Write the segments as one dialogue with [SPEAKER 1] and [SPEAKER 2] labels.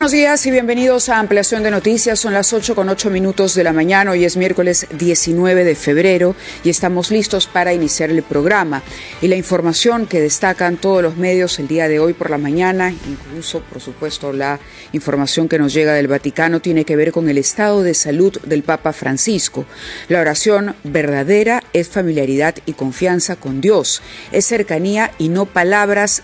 [SPEAKER 1] Buenos días y bienvenidos a Ampliación de Noticias. Son las 8:08 de la mañana. Hoy es miércoles 19 de febrero y estamos listos para iniciar el programa. Y la información que destacan todos los medios el día de hoy por la mañana, incluso, por supuesto, la información que nos llega del Vaticano, tiene que ver con el estado de salud del Papa Francisco. La oración verdadera es familiaridad y confianza con Dios. Es cercanía y no palabras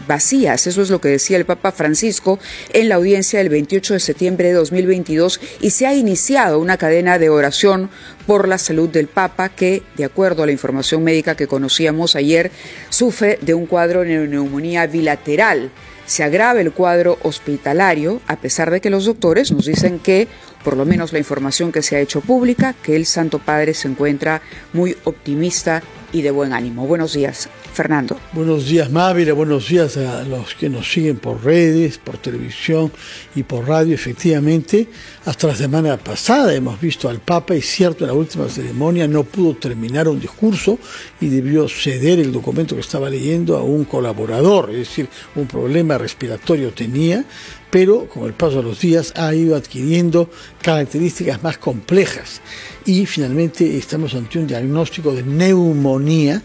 [SPEAKER 1] vacías. Eso es lo que decía el Papa Francisco en la audiencia del 28 de septiembre de 2022 y se ha iniciado una cadena de oración por la salud del Papa que, de acuerdo a la información médica que conocíamos ayer, sufre de un cuadro de neumonía bilateral. Se agrava el cuadro hospitalario, a pesar de que los doctores nos dicen que, por lo menos la información que se ha hecho pública, que el Santo Padre se encuentra muy optimista y de buen ánimo. Buenos días, Fernando.
[SPEAKER 2] Buenos días, Mávila. Buenos días a los que nos siguen por redes, por televisión y por radio. Efectivamente, hasta la semana pasada hemos visto al Papa, y cierto, en la última ceremonia no pudo terminar un discurso y debió ceder el documento que estaba leyendo a un colaborador, es decir, un problema respiratorio tenía, pero con el paso de los días ha ido adquiriendo características más complejas y finalmente estamos ante un diagnóstico de neumonía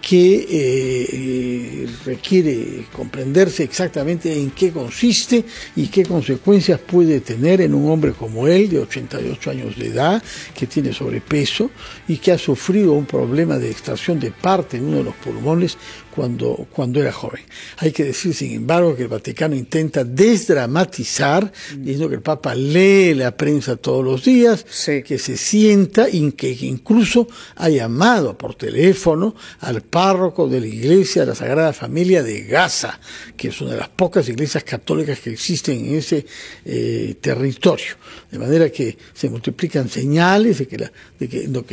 [SPEAKER 2] que requiere comprenderse exactamente en qué consiste y qué consecuencias puede tener en un hombre como él, de 88 años de edad, que tiene sobrepeso y que ha sufrido un problema de extracción de parte en uno de los pulmones cuando era joven. Hay que decir, sin embargo, que el Vaticano intenta desdramatizar, diciendo que el Papa lee la prensa todos los días, sí, que se sienta y que incluso ha llamado por teléfono al párroco de la iglesia de la Sagrada Familia de Gaza, que es una de las pocas iglesias católicas que existen en ese territorio. De manera que se multiplican señales de que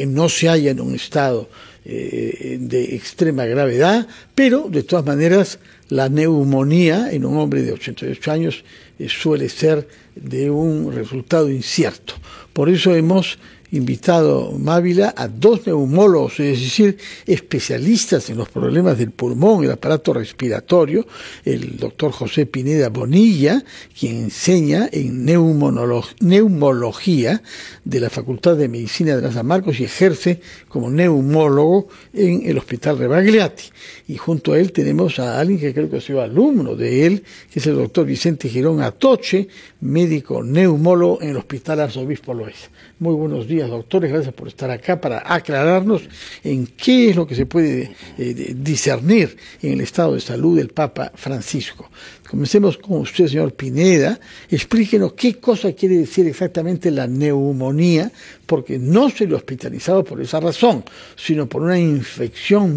[SPEAKER 2] no se halla en un estado de extrema gravedad, pero de todas maneras la neumonía en un hombre de 88 años suele ser de un resultado incierto. Por eso hemos invitado, Mávila, a dos neumólogos, es decir, especialistas en los problemas del pulmón y el aparato respiratorio, el doctor José Pineda Bonilla, quien enseña en neumología de la Facultad de Medicina de la San Marcos y ejerce como neumólogo en el Hospital Rebagliati. Y junto a él tenemos a alguien que creo que ha sido alumno de él, que es el doctor Vicente Girón Atoche, médico neumólogo en el Hospital Arzobispo Loaiza. Muy buenos días, doctores, gracias por estar acá para aclararnos en qué es lo que se puede discernir en el estado de salud del Papa Francisco. Comencemos con usted, señor Pineda. Explíquenos qué cosa quiere decir exactamente la neumonía, porque no se lo ha hospitalizado por esa razón, sino por una infección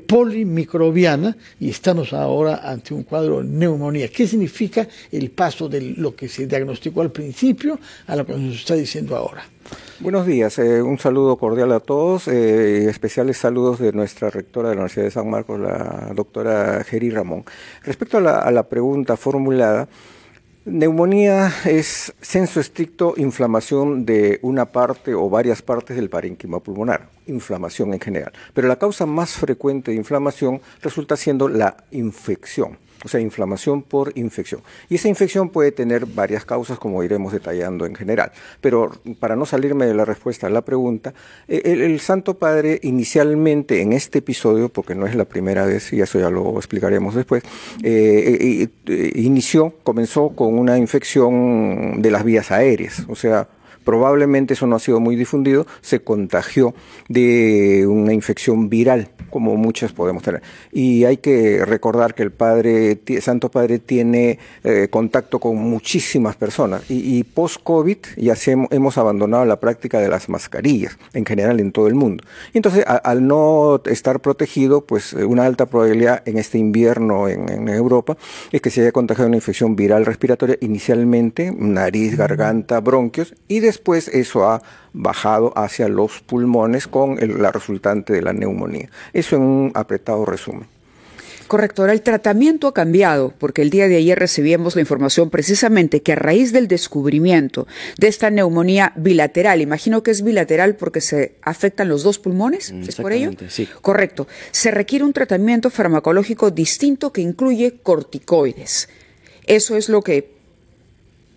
[SPEAKER 2] polimicrobiana, y estamos ahora ante un cuadro de neumonía. ¿Qué significa el paso de lo que se diagnosticó al principio a lo que nos está diciendo ahora?
[SPEAKER 3] Buenos días, un saludo cordial a todos, especiales saludos de nuestra rectora de la Universidad de San Marcos, la doctora Geri Ramón. Respecto a la pregunta formulada, neumonía es, sensu estricto, inflamación de una parte o varias partes del parénquima pulmonar, inflamación en general. Pero la causa más frecuente de inflamación resulta siendo la infección. O sea, inflamación por infección. Y esa infección puede tener varias causas, como iremos detallando en general. Pero para no salirme de la respuesta a la pregunta, el Santo Padre inicialmente en este episodio, porque no es la primera vez, y eso ya lo explicaremos después, comenzó con una infección de las vías aéreas. O sea, probablemente eso no ha sido muy difundido, se contagió de una infección viral, como muchas podemos tener. Y hay que recordar que el Santo Padre tiene contacto con muchísimas personas. Y post-COVID ya hemos abandonado la práctica de las mascarillas, en general en todo el mundo. Y entonces, al no estar protegido, pues una alta probabilidad en este invierno en Europa es que se haya contagiado una infección viral respiratoria, inicialmente nariz, garganta, bronquios, y después eso ha bajado hacia los pulmones con la resultante de la neumonía. Eso en un apretado resumen.
[SPEAKER 1] Correcto, ahora el tratamiento ha cambiado, porque el día de ayer recibíamos la información precisamente que a raíz del descubrimiento de esta neumonía bilateral, imagino que es bilateral porque se afectan los dos pulmones, ¿es por ello?
[SPEAKER 4] Sí.
[SPEAKER 1] Correcto, se requiere un tratamiento farmacológico distinto que incluye corticoides. Eso es lo que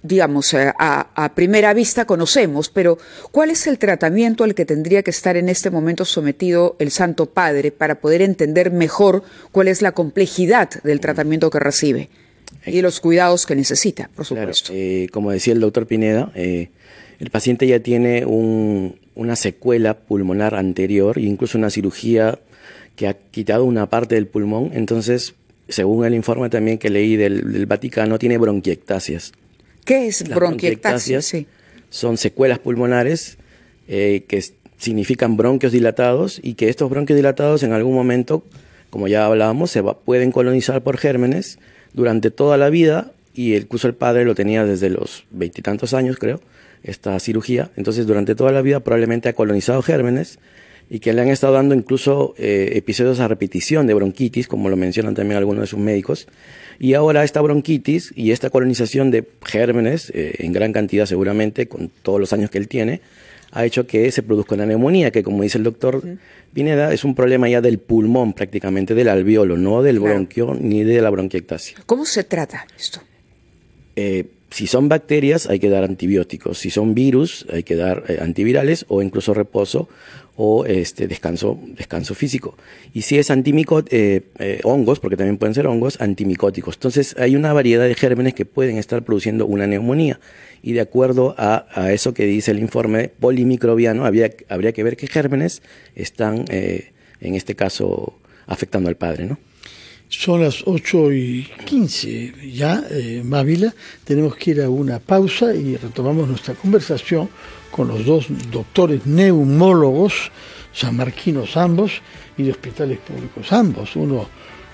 [SPEAKER 1] digamos, a primera vista conocemos, pero ¿cuál es el tratamiento al que tendría que estar en este momento sometido el Santo Padre para poder entender mejor cuál es la complejidad del tratamiento que recibe y los cuidados que necesita, por supuesto?
[SPEAKER 4] Claro, como decía el doctor Pineda, el paciente ya tiene una secuela pulmonar anterior e incluso una cirugía que ha quitado una parte del pulmón. Entonces, según el informe también que leí del Vaticano, tiene bronquiectasias.
[SPEAKER 1] ¿Qué es
[SPEAKER 4] Las
[SPEAKER 1] bronquiectasias? Sí.
[SPEAKER 4] Son secuelas pulmonares que significan bronquios dilatados, y que estos bronquios dilatados en algún momento, como ya hablábamos, pueden colonizar por gérmenes durante toda la vida, y incluso el padre lo tenía desde los 20 y tantos años, creo, esta cirugía. Entonces, durante toda la vida probablemente ha colonizado gérmenes, y que le han estado dando incluso episodios a repetición de bronquitis, como lo mencionan también algunos de sus médicos. Y ahora esta bronquitis y esta colonización de gérmenes, en gran cantidad seguramente, con todos los años que él tiene, ha hecho que se produzca una neumonía, que, como dice el doctor Pineda, es un problema ya del pulmón prácticamente, del alveolo, no del bronquio ni de la bronquiectasia.
[SPEAKER 1] ¿Cómo se trata esto?
[SPEAKER 4] Si son bacterias, hay que dar antibióticos. Si son virus, hay que dar antivirales, o incluso reposo o descanso físico. Y si es hongos, porque también pueden ser hongos, antimicóticos. Entonces hay una variedad de gérmenes que pueden estar produciendo una neumonía. Y de acuerdo a eso que dice el informe polimicrobiano, habría que ver qué gérmenes están, en este caso, afectando al padre, ¿no?
[SPEAKER 2] Son las 8:15 ya, Mávila. Tenemos que ir a una pausa y retomamos nuestra conversación con los dos doctores neumólogos, sanmarquinos ambos, y de hospitales públicos ambos. Uno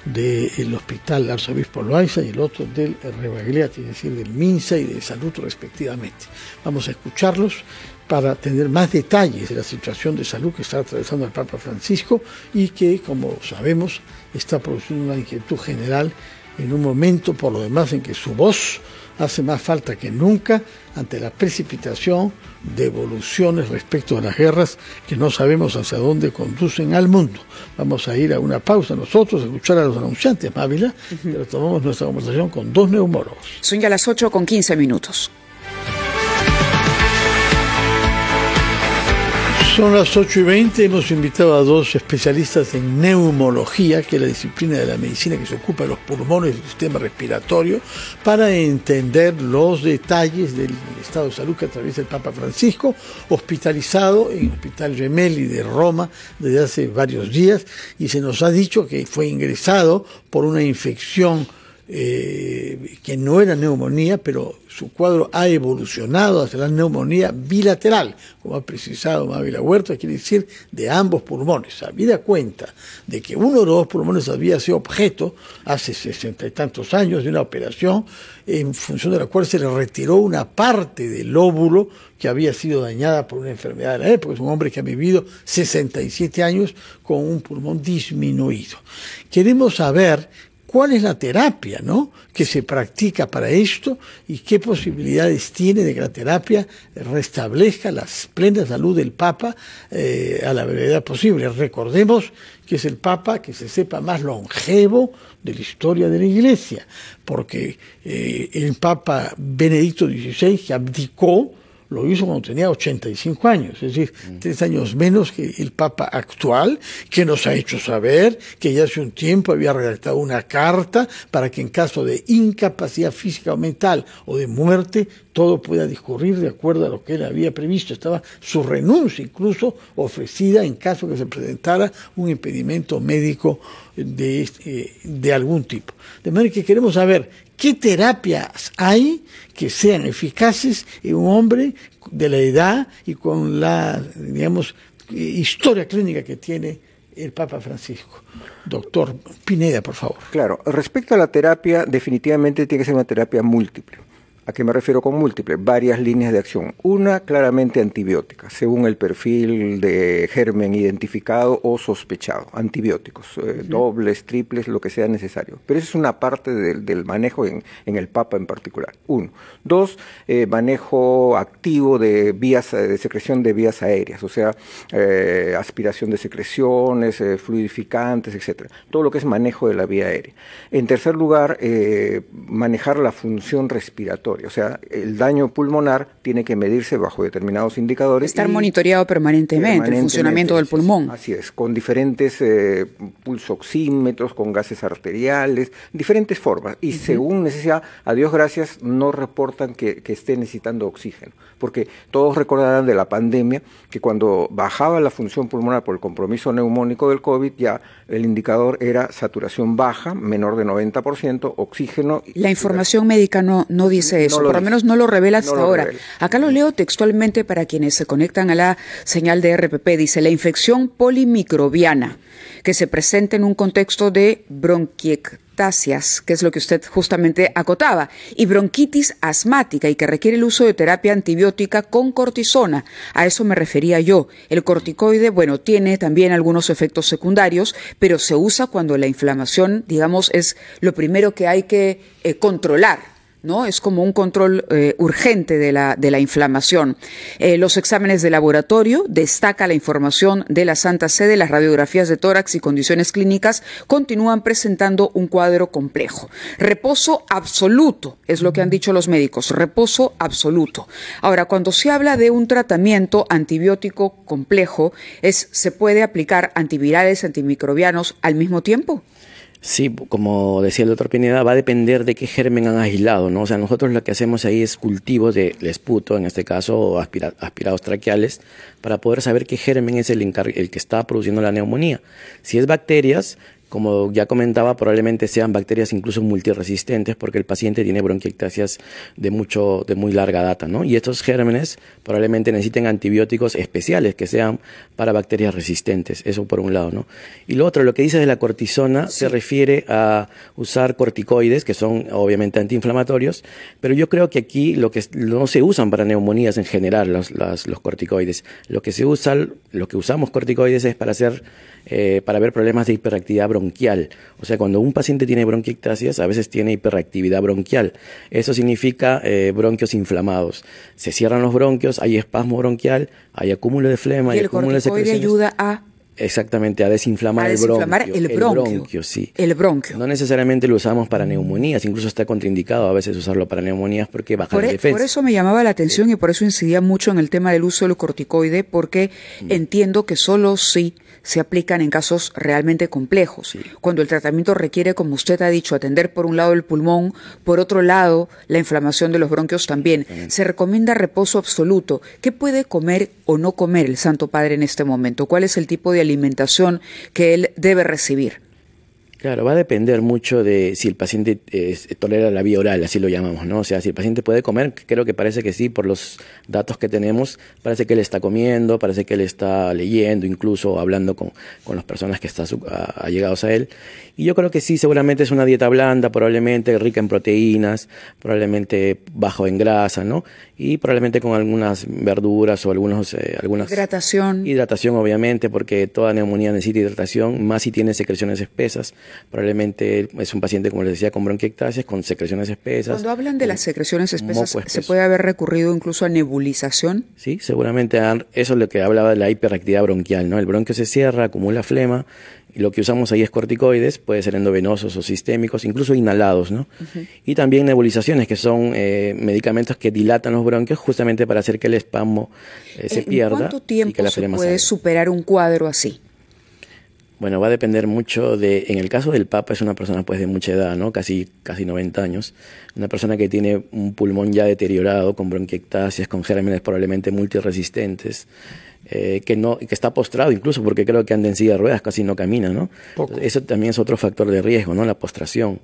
[SPEAKER 2] del Hospital Arzobispo Loaiza y el otro del Rebagliati, es decir, del MINSA y de Salud respectivamente. Vamos a escucharlos para tener más detalles de la situación de salud que está atravesando el Papa Francisco, y que, como sabemos, está produciendo una inquietud general en un momento, por lo demás, en que su voz hace más falta que nunca ante la precipitación de evoluciones respecto a las guerras que no sabemos hacia dónde conducen al mundo. Vamos a ir a una pausa nosotros, a escuchar a los anunciantes, Mávila, y retomamos nuestra conversación con dos neumólogos.
[SPEAKER 1] Son ya las 8:15.
[SPEAKER 2] Son las 8:20, hemos invitado a dos especialistas en neumología, que es la disciplina de la medicina que se ocupa de los pulmones y del sistema respiratorio, para entender los detalles del estado de salud que atraviesa el Papa Francisco, hospitalizado en el Hospital Gemelli de Roma desde hace varios días, y se nos ha dicho que fue ingresado por una infección que no era neumonía, pero su cuadro ha evolucionado hacia la neumonía bilateral, como ha precisado Mávila Huerta, quiere decir de ambos pulmones. Habida cuenta de que uno de los dos pulmones había sido objeto hace 60 y tantos años de una operación en función de la cual se le retiró una parte del lóbulo que había sido dañada por una enfermedad de la época. Es un hombre que ha vivido 67 años con un pulmón disminuido. Queremos saber ¿cuál es la terapia, ¿no?, que se practica para esto, y qué posibilidades tiene de que la terapia restablezca la plena salud del Papa a la brevedad posible? Recordemos que es el Papa que se sepa más longevo de la historia de la Iglesia, porque el Papa Benedicto XVI, que abdicó, lo hizo cuando tenía 85 años, es decir, 3 años menos que el Papa actual, que nos ha hecho saber que ya hace un tiempo había redactado una carta para que en caso de incapacidad física o mental o de muerte, todo pueda discurrir de acuerdo a lo que él había previsto. Estaba su renuncia incluso ofrecida en caso que se presentara un impedimento médico de algún tipo. De manera que queremos saber qué terapias hay que sean eficaces en un hombre de la edad y con la, digamos, historia clínica que tiene el Papa Francisco. Doctor Pineda, por favor.
[SPEAKER 3] Claro, respecto a la terapia, definitivamente tiene que ser una terapia múltiple. ¿A qué me refiero con múltiple? Varias líneas de acción. Una, claramente antibiótica, según el perfil de germen identificado o sospechado. Antibióticos, dobles, triples, lo que sea necesario. Pero eso es una parte del manejo en el Papa en particular. 1. 2, manejo activo de vías de secreción de vías aéreas, o sea, aspiración de secreciones, fluidificantes, etcétera. Todo lo que es manejo de la vía aérea. En tercer lugar, manejar la función respiratoria. obligatoria. O sea, el daño pulmonar tiene que medirse bajo determinados indicadores.
[SPEAKER 1] Estar monitoreado permanentemente, el funcionamiento del pulmón.
[SPEAKER 3] Así es, con diferentes pulsoxímetros, con gases arteriales, diferentes formas. Y según necesidad, a Dios gracias, no reportan que esté necesitando oxígeno. Porque todos recordarán de la pandemia que cuando bajaba la función pulmonar por el compromiso neumónico del COVID, ya el indicador era saturación baja, menor de 90%, oxígeno.
[SPEAKER 1] La información médica no dice eso, por lo menos no lo revela hasta ahora. Acá lo leo textualmente para quienes se conectan a la señal de RPP. Dice, la infección polimicrobiana que se presenta en un contexto de bronquiectasias, que es lo que usted justamente acotaba, y bronquitis asmática y que requiere el uso de terapia antibiótica con cortisona. A eso me refería yo. El corticoide, bueno, tiene también algunos efectos secundarios, pero se usa cuando la inflamación, digamos, es lo primero que hay que controlar, ¿no? Es como un control urgente de la inflamación. Los exámenes de laboratorio, destaca la información de la Santa Sede, las radiografías de tórax y condiciones clínicas continúan presentando un cuadro complejo. Reposo absoluto, es lo que han dicho los médicos, reposo absoluto. Ahora, cuando se habla de un tratamiento antibiótico complejo, ¿se puede aplicar antivirales, antimicrobianos al mismo tiempo?
[SPEAKER 4] Sí, como decía el doctor Pineda, va a depender de qué germen han aislado, ¿no? O sea, nosotros lo que hacemos ahí es cultivos de esputo, en este caso, o aspirados traqueales, para poder saber qué germen es el que está produciendo la neumonía. Si es bacterias, como ya comentaba, probablemente sean bacterias incluso multiresistentes porque el paciente tiene bronquiectasias de muy larga data, ¿no? Y estos gérmenes probablemente necesiten antibióticos especiales que sean para bacterias resistentes, eso por un lado, ¿no? Y lo otro, lo que dice de la cortisona, se refiere a usar corticoides, que son obviamente antiinflamatorios, pero yo creo que aquí no se usan para neumonías en general los corticoides. Lo que usamos corticoides es para ver problemas de hiperactividad bronquial. O sea, cuando un paciente tiene bronquiectasias, a veces tiene hiperactividad bronquial. Eso significa bronquios inflamados. Se cierran los bronquios, hay espasmo bronquial, hay acúmulo de flema, hay acúmulo de secreciones.
[SPEAKER 1] Y el corticoide ayuda a...
[SPEAKER 4] Exactamente, a desinflamar el bronquio. Sí.
[SPEAKER 1] El bronquio.
[SPEAKER 4] No necesariamente lo usamos para neumonías, incluso está contraindicado a veces usarlo para neumonías porque baja la defensa.
[SPEAKER 1] Por eso me llamaba la atención y por eso incidía mucho en el tema del uso del corticoide, porque entiendo que solo sí se aplican en casos realmente complejos. Sí. Cuando el tratamiento requiere, como usted ha dicho, atender por un lado el pulmón, por otro lado la inflamación de los bronquios también. Se recomienda reposo absoluto. ¿Qué puede comer o no comer el Santo Padre en este momento? ¿Cuál es el tipo de alimentación que él debe recibir?
[SPEAKER 4] Claro, va a depender mucho de si el paciente tolera la vía oral, así lo llamamos, ¿no? O sea, si el paciente puede comer, creo que parece que sí, por los datos que tenemos, parece que él está comiendo, parece que él está leyendo, incluso hablando con las personas que están allegados a él. Y yo creo que sí, seguramente es una dieta blanda, probablemente rica en proteínas, probablemente bajo en grasa, ¿no? Y probablemente con algunas verduras o algunas... Hidratación, obviamente, porque toda neumonía necesita hidratación, más si tiene secreciones espesas. Probablemente es un paciente, como les decía, con bronquiectasias, con secreciones espesas.
[SPEAKER 1] Cuando hablan de las secreciones espesas, ¿se puede haber recurrido incluso a nebulización? Sí,
[SPEAKER 4] seguramente eso es lo que hablaba de la hiperactividad bronquial, ¿no? El bronquio se cierra, acumula flema, y lo que usamos ahí es corticoides, puede ser endovenosos o sistémicos, incluso inhalados, ¿no? Y también nebulizaciones, que son medicamentos que dilatan los bronquios justamente para hacer que el espasmo se pierda.
[SPEAKER 1] ¿En cuánto tiempo se puede superar un cuadro así?
[SPEAKER 4] Bueno, va a depender mucho en el caso del Papa es una persona pues de mucha edad, ¿no? Casi 90 años, una persona que tiene un pulmón ya deteriorado, con bronquiectasias, con gérmenes probablemente multiresistentes, que está postrado incluso, porque creo que anda en silla de ruedas, casi no camina, ¿no? Eso también es otro factor de riesgo, ¿no? La postración.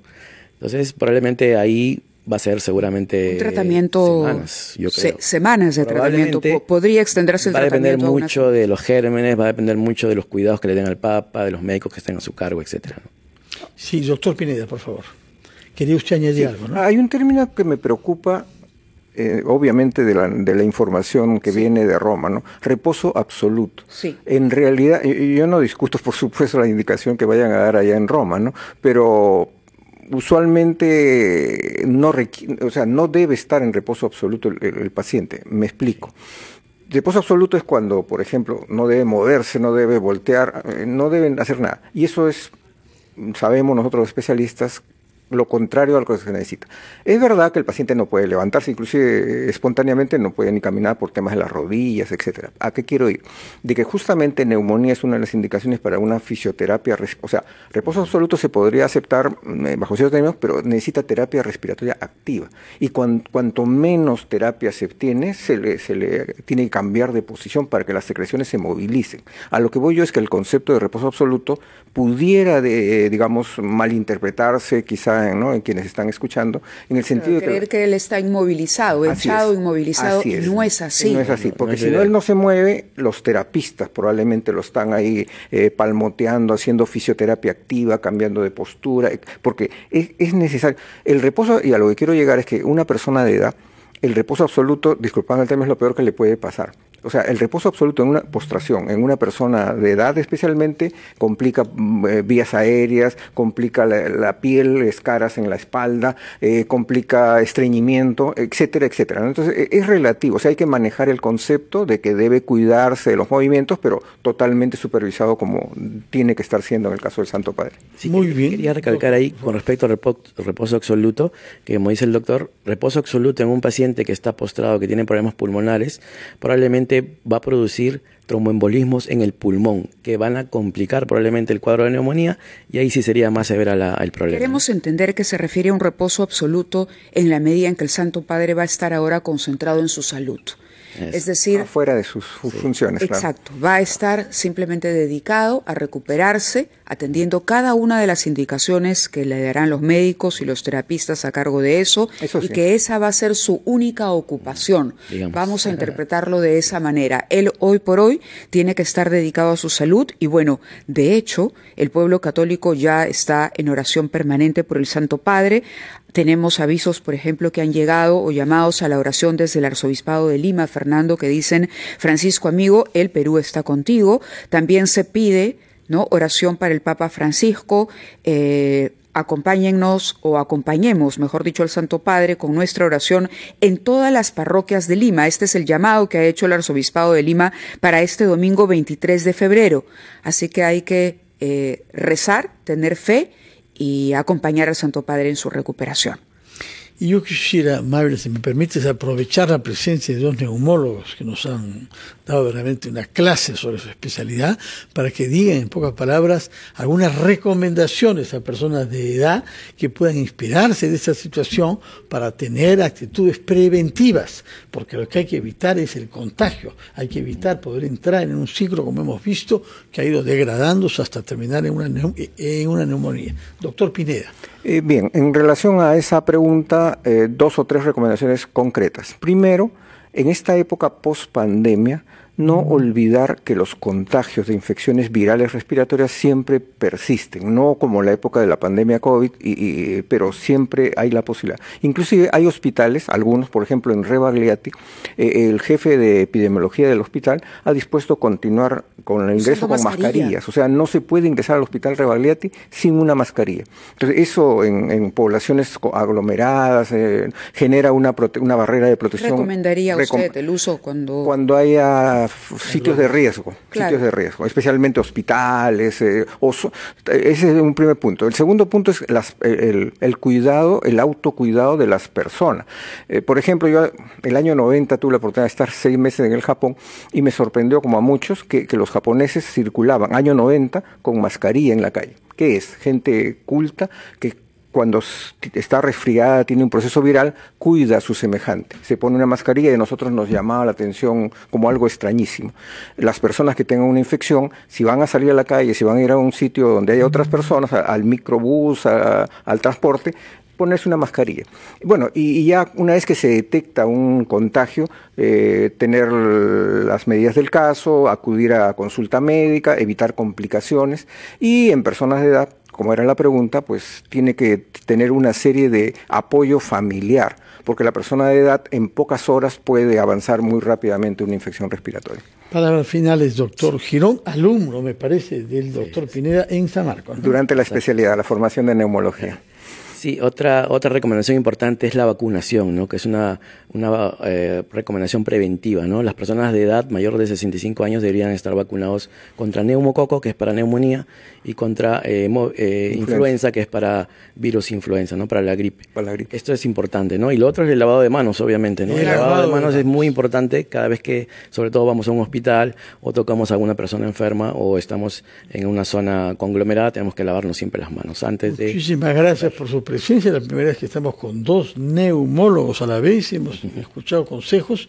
[SPEAKER 4] Entonces, probablemente ahí va a ser seguramente
[SPEAKER 1] un tratamiento,
[SPEAKER 4] semanas, yo creo.
[SPEAKER 1] Semanas de tratamiento. Podría extenderse el tratamiento.
[SPEAKER 4] Va a depender mucho de los gérmenes, va a depender mucho de los cuidados que le den al Papa, de los médicos que estén a su cargo, etcétera, ¿no?
[SPEAKER 2] Sí, doctor Pineda, por favor. Quería usted añadir algo, ¿no?
[SPEAKER 3] Hay un término que me preocupa, obviamente de la información que viene de Roma, ¿no? Reposo absoluto. Sí. En realidad, yo no discuto, por supuesto, la indicación que vayan a dar allá en Roma, ¿no? Pero usualmente no debe estar en reposo absoluto el paciente. Me explico. Reposo absoluto es cuando, por ejemplo, no debe moverse, no debe voltear, no deben hacer nada. Y eso sabemos nosotros los especialistas, lo contrario a lo que se necesita. Es verdad que el paciente no puede levantarse, inclusive espontáneamente no puede ni caminar por temas de las rodillas, etcétera. ¿A qué quiero ir? De que justamente neumonía es una de las indicaciones para una fisioterapia, o sea, reposo absoluto se podría aceptar bajo ciertos términos, pero necesita terapia respiratoria activa. Y cuanto menos terapia se obtiene, se le tiene que cambiar de posición para que las secreciones se movilicen. A lo que voy yo es que el concepto de reposo absoluto pudiera, digamos, malinterpretarse quizá en quienes están escuchando, en el sentido de
[SPEAKER 1] creer que él está inmovilizado, echado, inmovilizado, y no es así.
[SPEAKER 3] No es así, porque si no él no se mueve, los terapistas probablemente lo están ahí palmoteando, haciendo fisioterapia activa, cambiando de postura, porque es necesario. El reposo, y a lo que quiero llegar es que una persona de edad, el reposo absoluto, disculpame el término, es lo peor que le puede pasar. O sea, el reposo absoluto en una postración, en una persona de edad especialmente, complica vías aéreas, complica la piel, escaras en la espalda, complica estreñimiento, etcétera, etcétera, ¿no? Entonces, es relativo. O sea, hay que manejar el concepto de que debe cuidarse de los movimientos, pero totalmente supervisado como tiene que estar siendo en el caso del Santo Padre.
[SPEAKER 4] Sí, muy bien. Quería recalcar ahí, con respecto al reposo absoluto, que como dice el doctor, reposo absoluto en un paciente que está postrado, que tiene problemas pulmonares, probablemente va a producir tromboembolismos en el pulmón, que van a complicar probablemente el cuadro de neumonía, y ahí sí sería más severa el problema.
[SPEAKER 1] Queremos entender que se refiere a un reposo absoluto en la medida en que el Santo Padre va a estar ahora concentrado en su salud. Es decir,
[SPEAKER 3] afuera de sus funciones.
[SPEAKER 1] Exacto, va a estar simplemente dedicado a recuperarse, atendiendo cada una de las indicaciones que le darán los médicos y los terapistas a cargo de eso y que esa va a ser su única ocupación. Vamos a interpretarlo de esa manera. Él hoy por hoy tiene que estar dedicado a su salud y bueno, de hecho, el pueblo católico ya está en oración permanente por el Santo Padre. Tenemos avisos, por ejemplo, que han llegado o llamados a la oración desde el Arzobispado de Lima, Fernando, que dicen: Francisco amigo, el Perú está contigo. También se pide, ¿no?, oración para el Papa Francisco. Acompáñennos o acompañemos, mejor dicho, al Santo Padre con nuestra oración en todas las parroquias de Lima. Este es el llamado que ha hecho el Arzobispado de Lima para este domingo 23 de febrero. Así que hay que rezar, tener fe y acompañar al Santo Padre en su recuperación.
[SPEAKER 2] Y yo quisiera, Mabel, si me permites, aprovechar la presencia de dos neumólogos que nos han dado realmente una clase sobre su especialidad para que digan en pocas palabras algunas recomendaciones a personas de edad que puedan inspirarse de esta situación para tener actitudes preventivas, porque lo que hay que evitar es el contagio, hay que evitar poder entrar en un ciclo, como hemos visto, que ha ido degradándose hasta terminar en una neumonía. Doctor Pineda.
[SPEAKER 3] Bien, en relación a esa pregunta, 2 o 3 recomendaciones concretas. Primero, en esta época post-pandemia, no olvidar que los contagios de infecciones virales respiratorias siempre persisten, no como la época de la pandemia COVID, pero siempre hay la posibilidad. Inclusive hay hospitales, algunos, por ejemplo en Rebagliati, el jefe de epidemiología del hospital ha dispuesto continuar con el ingreso con mascarillas, o sea, no se puede ingresar al hospital Rebagliati sin una mascarilla. Entonces eso en poblaciones aglomeradas genera una barrera de protección. ¿Recomendaría
[SPEAKER 1] usted el uso
[SPEAKER 3] cuando haya sitios de riesgo, especialmente hospitales? Ese es un primer punto. El segundo punto es el cuidado, el autocuidado de las personas. Por ejemplo, yo el año 90 tuve la oportunidad de estar 6 meses en el Japón y me sorprendió, como a muchos, que los japoneses circulaban año 90 con mascarilla en la calle. ¿Qué es? Gente culta que cuando está resfriada, tiene un proceso viral, cuida a su semejante. Se pone una mascarilla y a nosotros nos llamaba la atención como algo extrañísimo. Las personas que tengan una infección, si van a salir a la calle, si van a ir a un sitio donde haya otras personas, al microbús, al transporte, ponerse una mascarilla. Bueno, y ya una vez que se detecta un contagio, tener las medidas del caso, acudir a consulta médica, evitar complicaciones, y en personas de edad, como era la pregunta, pues tiene que tener una serie de apoyo familiar, porque la persona de edad en pocas horas puede avanzar muy rápidamente una infección respiratoria.
[SPEAKER 2] Palabras finales, doctor Girón, alumno, me parece, del doctor Pineda en San Marcos, ¿no?
[SPEAKER 3] Durante la especialidad, la formación de neumología.
[SPEAKER 4] Sí, otra recomendación importante es la vacunación, ¿no? Que es una recomendación preventiva, ¿no? Las personas de edad mayor de 65 años deberían estar vacunados contra neumococo, que es para neumonía, y contra influenza, que es para virus influenza, ¿no? Para la gripe. Esto es importante, ¿no? Y lo otro es el lavado de manos, obviamente, ¿no? El lavado de manos es muy importante cada vez que, sobre todo, vamos a un hospital o tocamos a alguna persona enferma o estamos en una zona conglomerada, tenemos que lavarnos siempre las manos antes de...
[SPEAKER 2] Muchísimas gracias por su presencia. La primera vez que estamos con dos neumólogos a la vez, hemos escuchado consejos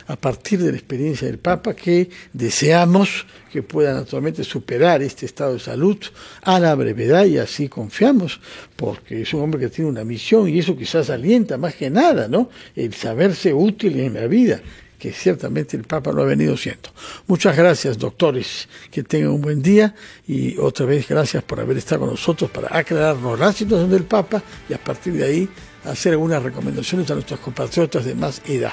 [SPEAKER 2] a partir de la experiencia del Papa, que deseamos que pueda naturalmente superar este estado de salud a la brevedad, y así confiamos, porque es un hombre que tiene una misión, y eso quizás alienta más que nada, ¿no? El saberse útil en la vida, que ciertamente el Papa lo ha venido siendo. Muchas gracias, doctores, que tengan un buen día, y otra vez gracias por haber estado con nosotros para aclararnos la situación del Papa y a partir de ahí hacer algunas recomendaciones a nuestros compatriotas de más edad.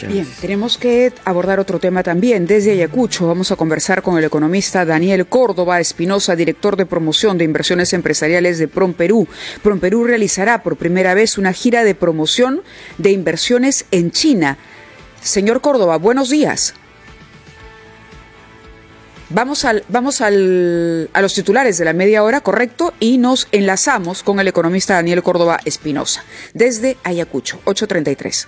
[SPEAKER 1] Bien, tenemos que abordar otro tema también. Desde Ayacucho vamos a conversar con el economista Daniel Córdoba Espinosa, director de promoción de inversiones empresariales de PROMPERÚ. PROMPERÚ realizará por primera vez una gira de promoción de inversiones en China. Señor Córdoba, buenos días. Vamos a los titulares de la media hora, correcto, y nos enlazamos con el economista Daniel Córdoba Espinosa desde Ayacucho, 8:33.